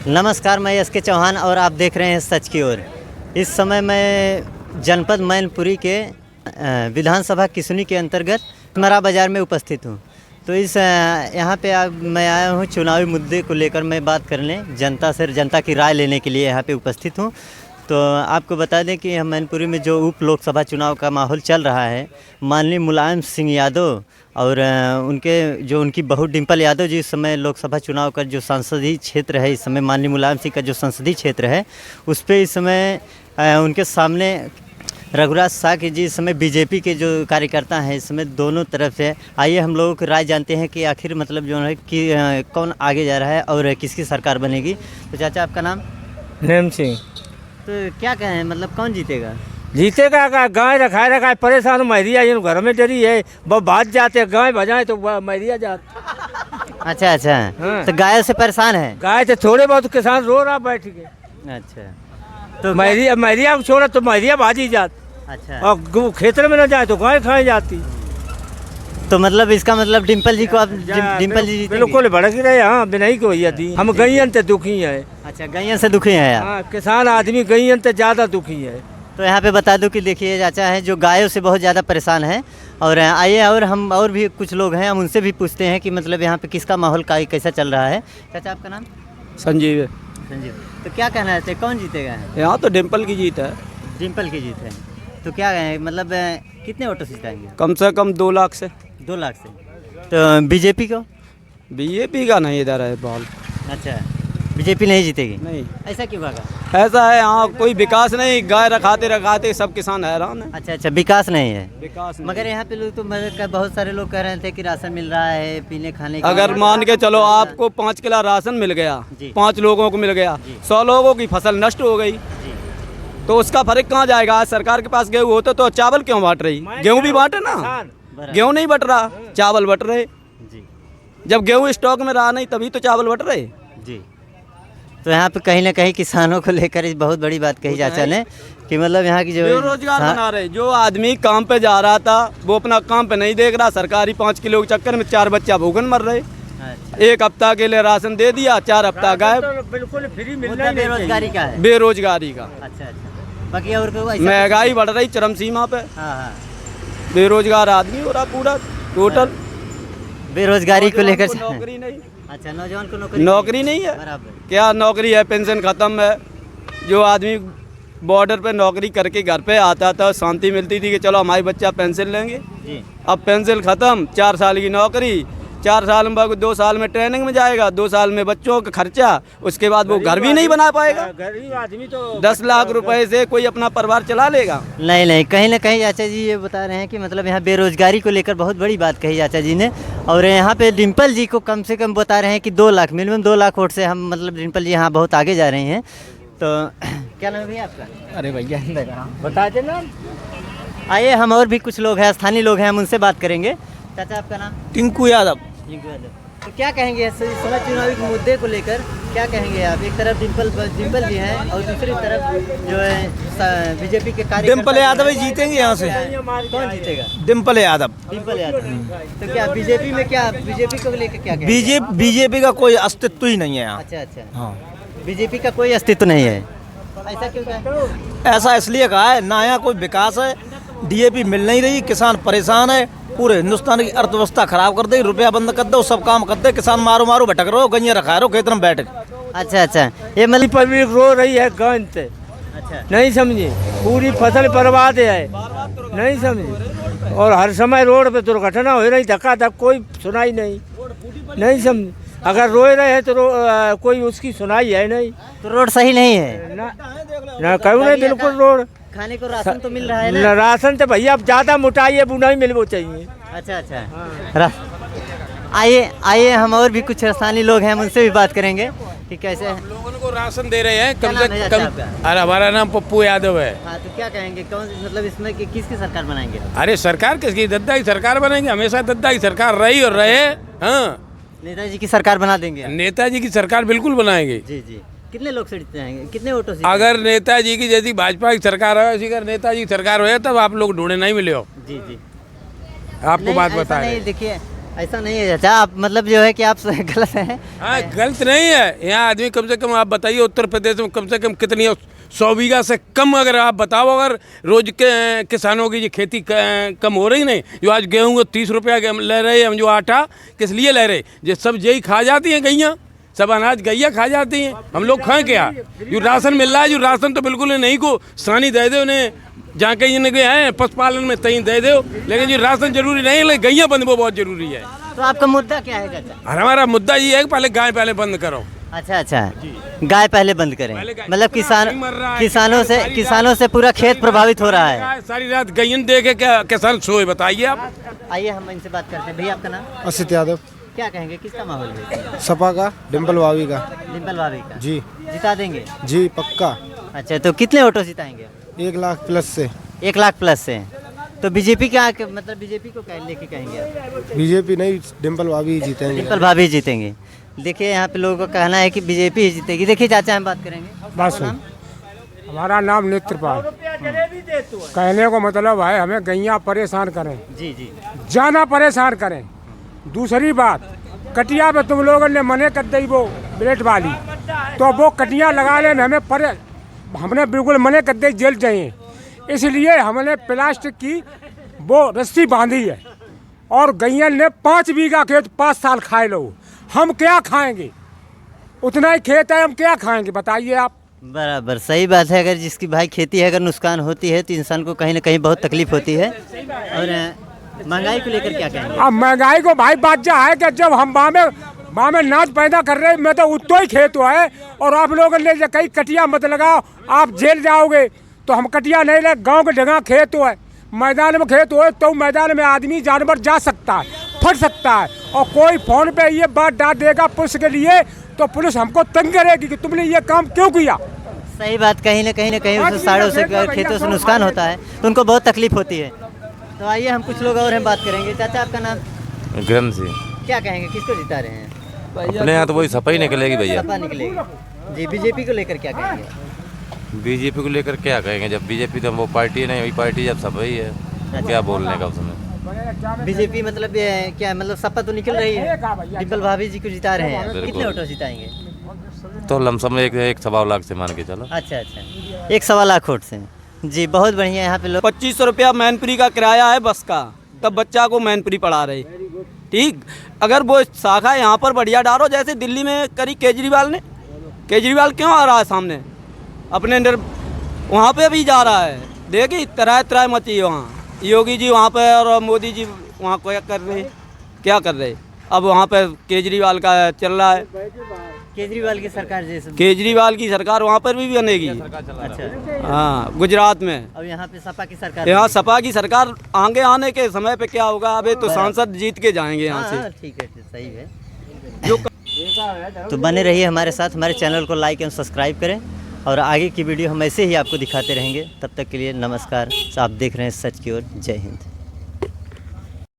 नमस्कार, मैं एस के चौहान और आप देख रहे हैं सच की ओर। इस समय मैं जनपद मैनपुरी के विधानसभा किसुनी के अंतर्गत मरा बाज़ार में उपस्थित हूँ। तो यहाँ पे मैं आया हूँ चुनावी मुद्दे को लेकर मैं बात करने, जनता की राय लेने के लिए यहाँ पे उपस्थित हूँ। तो आपको बता दें कि मैनपुरी में जो उप लोकसभा चुनाव का माहौल चल रहा है, माननीय मुलायम सिंह यादव और उनकी बहू डिम्पल यादव जी इस समय लोकसभा चुनाव का जो संसदीय क्षेत्र है, इस समय माननीय मुलायम सिंह का जो संसदीय क्षेत्र है उस पर इस समय उनके सामने रघुराज साकी जी इस समय बीजेपी के जो कार्यकर्ता हैं इस समय दोनों तरफ से। आइए हम लोगों की राय जानते हैं कि आखिर मतलब जो है कि कौन आगे जा रहा है और किसकी सरकार बनेगी। तो चाचा, आपका नाम? नेम सिंह। तो क्या कहें, मतलब कौन जीतेगा? जीतेगा गाय रखाए परेशान मैरिया घर में डरी है, वो बात जाते गाय बजाए तो मैरिया जाते। अच्छा अच्छा। हाँ। तो गाय से परेशान है? गाय से थोड़े बहुत किसान रो रहा बैठ के। अच्छा, तो मैरिया को छोड़ा तो मैरिया भाजी जात। अच्छा, और खेतर में न जाए तो गाय खाए जाती। तो मतलब इसका मतलब डिम्पल जी को आप डिम्पल जी जीतेंगे? बिल्कुल भड़क रहे। हाँ, बिनाई को दी हम गईयन से दुखी है। अच्छा, गैयन से दुखी हैं आप? हाँ, किसान आदमी गईयन से ज़्यादा दुखी है। तो यहाँ पे बता दूं कि देखिए चाचा है जो गायों से बहुत ज़्यादा परेशान है। और आइए और हम और भी कुछ लोग हैं, हम उनसे भी पूछते हैं कि मतलब यहाँ पे किसका माहौल कैसा चल रहा है। चाचा, आपका नाम? संजीव। संजीव। तो क्या कहना है, कौन जीतेगा? यहाँ तो डिम्पल की जीत है। डिम्पल की जीत है। तो क्या है मतलब कितने वोटों से जिताएंगे? कम से कम 2 लाख से। 2 लाख से। तो बीजेपी को? बीजेपी का नहीं इधर है बॉल। अच्छा, बीजेपी नहीं जीतेगी? नहीं। ऐसा क्यों होगा? ऐसा है, यहाँ कोई विकास नहीं, गाय रखाते सब किसान हैरान है। अच्छा अच्छा, विकास नहीं है। विकास नहीं। मगर यहाँ पे लोग तो बहुत सारे लोग कह रहे थे कि राशन मिल रहा है, पीने खाने का। अगर मान के चलो आपको 5 किलो राशन मिल गया, जी। 5 लोगों को मिल गया, जी। 100 लोगों की फसल नष्ट हो गई, जी। तो उसका फर्क कहाँ जाएगा? आज सरकार के पास गेहूँ होता तो चावल क्यों बांट रही? गेहूँ भी बांटे ना, गेहूँ नहीं बट रहा, चावल बट रहे। जी। जब गेहूँ स्टॉक में रहा नहीं तभी तो चावल बट रहे। जी। तो यहाँ पे कहीं ना कहीं किसानों को लेकर इस बहुत बड़ी बात कही चाचा ने कि मतलब यहाँ की जो बेरोजगार बना रहे। जो आदमी काम पे जा रहा था वो अपना काम पे नहीं देख रहा, सरकारी 5 किलो के चक्कर में 4 बच्चा भूखन मर रहे। अच्छा। 1 हफ्ता के लिए राशन दे दिया, 4 हफ्ता गायब। बिल्कुल फ्री मिलना बेरोजगारी का है। बेरोजगारी का। अच्छा अच्छा। बाकी और कोई महंगाई बढ़ रही चरम सीमा पे। हाँ हाँ। बेरोजगार आदमी हो रहा पूरा टोटल। बेरोजगारी को लेकर नौकरी नहीं। अच्छा, नौजवान को नौकरी नहीं है। बराबर। क्या नौकरी है? पेंशन खत्म है। जो आदमी बॉर्डर पे नौकरी करके घर पे आता था शांति मिलती थी कि चलो हमारे बच्चा पेंशन लेंगे। जी। अब पेंशन खत्म, 4 साल की नौकरी, 4 साल में 2 साल में ट्रेनिंग में जाएगा, 2 साल में बच्चों का खर्चा, उसके बाद वो घर भी नहीं बना पाएगा। गरीब आदमी तो 10 लाख रुपए से कोई अपना परिवार चला लेगा? नहीं नहीं, कहीं ना कहीं चाचा जी ये बता रहे हैं कि मतलब यहाँ बेरोजगारी को लेकर बहुत बड़ी बात कही चाचा जी ने। और यहाँ पे डिम्पल जी को कम से कम बता रहे हैं कि 2 लाख, मिनिमम 2 लाख वोट से हम मतलब डिम्पल जी यहाँ बहुत आगे जा रहे हैं। तो क्या नाम है भैया आपका? अरे भैया बता देना। आइए हम और भी कुछ लोग हैं, स्थानीय लोग हैं, हम उनसे बात करेंगे। चाचा, आपका नाम? टिंकू यादव। तो क्या कहेंगे इस समय चुनावी मुद्दे को लेकर, क्या कहेंगे आप? एक तरफ डिम्पल जी हैं और दूसरी तरफ जो है बीजेपी के कार्यकर्ता। डिम्पल यादव ही जीतेंगे यहाँ से। कौन जीतेगा? डिम्पल यादव। डिम्पल यादव। तो क्या बीजेपी में, क्या बीजेपी को लेकर क्या कहेंगे? बीजेपी का कोई अस्तित्व ही नहीं है यहाँ। अच्छा अच्छा। हाँ, बीजेपी का कोई अस्तित्व नहीं है। ऐसा क्यों कहा? ऐसा इसलिए कहा है ना, यहाँ कोई विकास है, डीएपी मिल नहीं रही, किसान परेशान है, पूरे हिंदुस्तान की अर्थव्यवस्था खराब कर दे, रुपया बंद कर दो, सब काम कर दे, किसान मारो भटक रहो, गंजे रखा रहो खेत में बैठ। अच्छा अच्छा। ये मतलब पब्लिक रो रही है गंज से। अच्छा। नहीं समझे, पूरी फसल बर्बाद है, नहीं समझे। और हर समय रोड पे दुर्घटना हो रही, धक्का कोई सुनाई नहीं समझे। अगर रोए रहे हैं तो कोई उसकी सुनाई है नहीं। तो रोड सही नहीं है ना कहूँ नहीं, बिल्कुल रोड। खाने को राशन तो मिल रहा है ना? राशन तो भैया अब ज्यादा मोटाई है, बुनाई मिलना चाहिए। अच्छा अच्छा। आइए हम और भी कुछ स्थानीय लोग हैं, हम उनसे भी बात करेंगे कि कैसे हम लोगों को राशन दे रहे हैं क्या कम नाम है से चाचा कम। आपका? अरे हमारा नाम पप्पू यादव है। हाँ, तो क्या कहेंगे, कौन मतलब इसमें किसकी सरकार बनाएंगे? अरे सरकार किसकी? दद्दा की सरकार बनेंगे, हमेशा दद्दा की सरकार रही और रहे। हाँ, नेताजी की सरकार बना देंगे? नेताजी की सरकार बिल्कुल बनाएंगे। जी जी। कितने लोग से जिताएंगे, कितने वोटों से? अगर नेताजी की जैसी भाजपा की सरकार है, अगर नेताजी की सरकार हो तब आप लोग ढूंढे नहीं मिले हो। जी जी। आपको नहीं, बात ऐसा बता नहीं, रहे। देखिए ऐसा नहीं है चाचा, आप मतलब जो है कि आप गलत हैं। हाँ गलत नहीं है। यहाँ आदमी कम से कम आप बताइए उत्तर प्रदेश में कम से कम कितनी 100 बीघा से कम अगर आप बताओ, अगर रोज के किसानों की जो खेती कम हो रही नहीं, जो आज गेहूँ को 30 रुपया ले रहे हैं हम, जो आटा किस लिए ले रहे, जो सब यही खा जाती हैं गैया, सब अनाज गैया खा जाती हैं, हम लोग खाएं क्या? जो राशन मिल रहा है, जो राशन तो बिल्कुल नहीं को सानी दे दो उन्हें, जहाँ कहीं इन्हें हैं पशुपालन में तहीं दे दो, लेकिन जो राशन जरूरी नहीं है, गैया बंद वो बहुत जरूरी है। तो आपका मुद्दा क्या है चाचा? और हमारा मुद्दा ये है कि पहले गाय पहले बंद करो। अच्छा अच्छा, गाय पहले बंद करें, मतलब किसानों से पूरा खेत प्रभावित हो रहा है। सारी रात गैयन दे के क्या किसान सोए, बताइए आप। आइए हम इनसे बात करते हैं। भैया आपका नाम? असित यादव। क्या कहेंगे, किसका माहौल है? सपा का, डिम्पल भाभी का। डिम्पल भाभी का? जी जिता देंगे? जी पक्का। अच्छा, तो कितने वोटों जिताएंगे? 1 लाख प्लस से। 1 लाख प्लस से। तो बीजेपी का मतलब बीजेपी को लेके कहेंगे आप? बीजेपी नहीं, डिम्पल भाभी जीतेंगे। डिम्पल भाभी जीतेंगे। देखिए यहाँ पे लोगों का कहना है कि बीजेपी ही जीतेगी। देखिए चाचा, हम बात करेंगे। बस हमारा नाम नेत्रपाल। कहने को मतलब है हमें गैया परेशान करें, जी जी, जाना परेशान करें। दूसरी बात, कटिया पे तुम लोगों ने मने कर दी वो ब्लेड वाली, तो वो कटिया लगाने में हमने बिल्कुल मने कर दी, जेल चाहिए। इसलिए हमने प्लास्टिक की वो रस्सी बांधी है, और गैया ने 5 बीघा खेत 5 साल खाए लो। हम क्या खाएंगे? उतना ही खेत है, हम क्या खाएंगे बताइए आप। बराबर सही बात है। अगर जिसकी भाई खेती है, अगर नुकसान होती है तो इंसान को कहीं ना कहीं बहुत तकलीफ होती है। और महंगाई को लेकर क्या कहेंगे? अब महंगाई को भाई बात जा है कि जब हम माँ में नाच पैदा कर रहे, मैं तो उतना ही खेत हुआ है, और आप लोगों ने कहीं कटिया मत लगाओ, आप जेल जाओगे। तो हम कटिया नहीं लगे, गांव के जगह खेत हुआ है, मैदान में खेत हुआ, तो मैदान में आदमी जानवर जा सकता है, फट सकता है। और कोई फोन पे ये बात डाल देगा पुलिस के लिए, तो पुलिस हमको तंग करेगी कि तुमने ये काम क्यों किया। सही बात, कहीं ना कहीं उस साड़ों से खेतों से नुकसान होता है तो उनको बहुत तकलीफ होती है। तो आइए हम कुछ लोग और हम बात करेंगे। चाचा आपका नाम? ग्रंथ से। क्या कहेंगे, किसको जिता रहे हैं? अपने यहाँ तो वही सपा ही निकलेगी भैया। सपा निकलेगी जी। बीजेपी को लेकर क्या कहेंगे? बीजेपी को लेकर क्या कहेंगे, जब बीजेपी तो वो पार्टी नहीं, वही पार्टी जब सपा ही है, क्या बोलने का उसमें। बीजेपी मतलब क्या, मतलब सपा तो निकल रही है, डिम्पल भाभी जी को जिता रहे हैं, कितने वोटों जिताएंगे? तो लमसम एक 1.25 लाख से मान के चलो। अच्छा अच्छा, 1.25 लाख वोट से। जी बहुत बढ़िया। यहाँ पे लोग 2500 रुपया मैनपुरी का किराया है बस का, तब बच्चा को मैनपुरी पढ़ा रहे। ठीक, अगर वो शाखा यहाँ पर बढ़िया डालो, जैसे दिल्ली में करी केजरीवाल ने। केजरीवाल क्यों आ रहा है सामने अपने वहाँ पे भी जा रहा है। देखिए तराय मची है वहाँ, योगी जी वहाँ पे और मोदी जी वहाँ क्या कर रहे। अब वहाँ पे केजरीवाल का चल रहा है। केजरीवाल की सरकार जैसे केजरीवाल की सरकार वहाँ पर भी बनेगी। अच्छा, हाँ गुजरात में। अब यहाँ पे सपा की सरकार, यहाँ सपा की सरकार आगे आने के समय पे क्या होगा, अबे तो सांसद जीत के जाएंगे यहाँ से। ठीक है, सही है। तो बने रहिए हमारे साथ, हमारे चैनल को लाइक एवं सब्सक्राइब करें, और आगे की वीडियो हम ऐसे ही आपको दिखाते रहेंगे। तब तक के लिए नमस्कार। आप देख रहे हैं सच की ओर। जय हिंद।